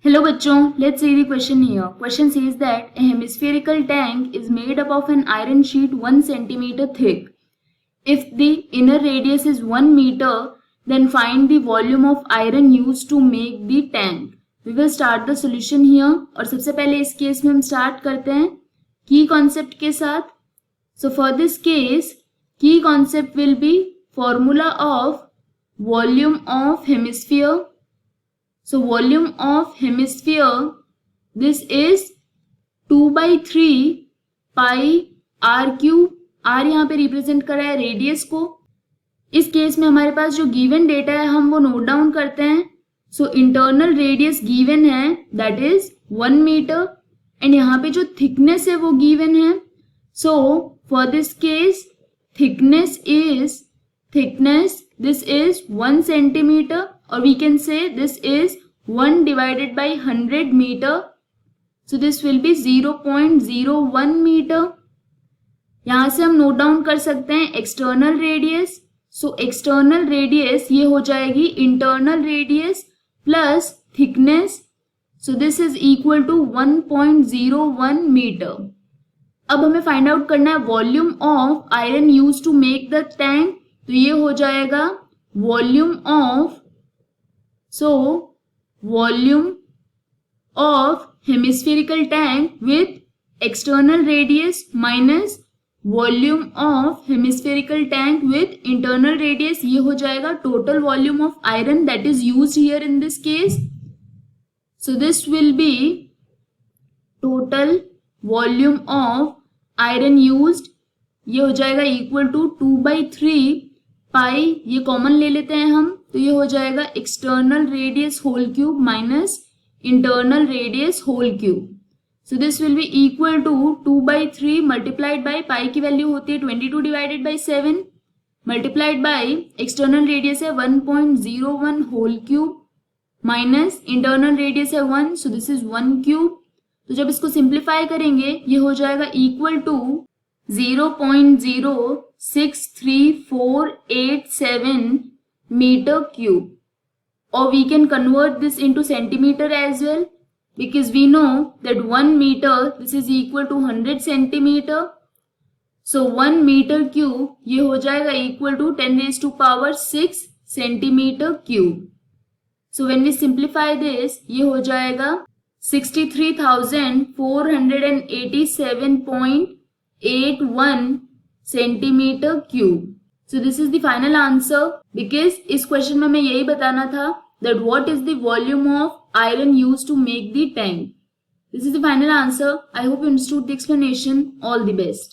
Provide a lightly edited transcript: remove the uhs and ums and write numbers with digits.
Hello बच्चों, let's see the question here. Question says that a hemispherical tank is made up of an iron sheet 1 centimeter thick. If the inner radius is 1 meter, then find the volume of iron used to make the tank. We will start the solution here. और सबसे पहले इस case में हम start करते हैं की concept के साथ. So for this case, key concept will be formula of volume of hemisphere. So volume of hemisphere, this is 2/3 pi r cube. r यहाँ पे रिप्रेजेंट कर रहा है रेडियस को. इस केस में हमारे पास जो गिवन डेटा है हम वो नोट डाउन करते हैं. सो इंटरनल रेडियस गिवन है दैट इज 1 मीटर एंड यहाँ पे जो थिकनेस है वो गिवन है. So for this case thickness this is 1 centimeter or we can say this is 1 divided by 100 meter. So this will be 0.01 meter. यहाँ से हम नोट डाउन कर सकते हैं external radius. So external radius ये हो जाएगी internal radius plus thickness. So this is equal to 1.01 meter. अब हमें फाइंड आउट करना है volume of iron use to make the tank. तो ये हो जाएगा volume of hemispherical tank with external radius minus volume of hemispherical tank with internal radius. ये हो जाएगा total volume of iron that is used here in this case. So this will B total volume of iron used. ये हो जाएगा equal to 2/3 पाई. ये common ले लेते हैं हम तो ये हो जाएगा external radius whole cube minus internal radius whole cube. So this will be equal to 2/3 multiplied by pi की वैल्यू होती है 22 divided by 7 multiplied by external radius है 1.01 whole cube minus internal radius है 1. So this is 1 cube. तो जब इसको simplify करेंगे ये हो जाएगा equal to 0.063487 meter cube, or we can convert this into centimeter as well because we know that 1 meter this is equal to 100 centimeter. So 1 meter cube ये हो जाएगा equal to 10⁻⁶ centimeter cube. So when we simplify this ये हो जाएगा 63,487.81 centimeter cube. So this is the final answer because इस question में हमें यही बताना था that what is the volume of iron used to make the tank. This is the final answer. I hope you understood the explanation. All the best.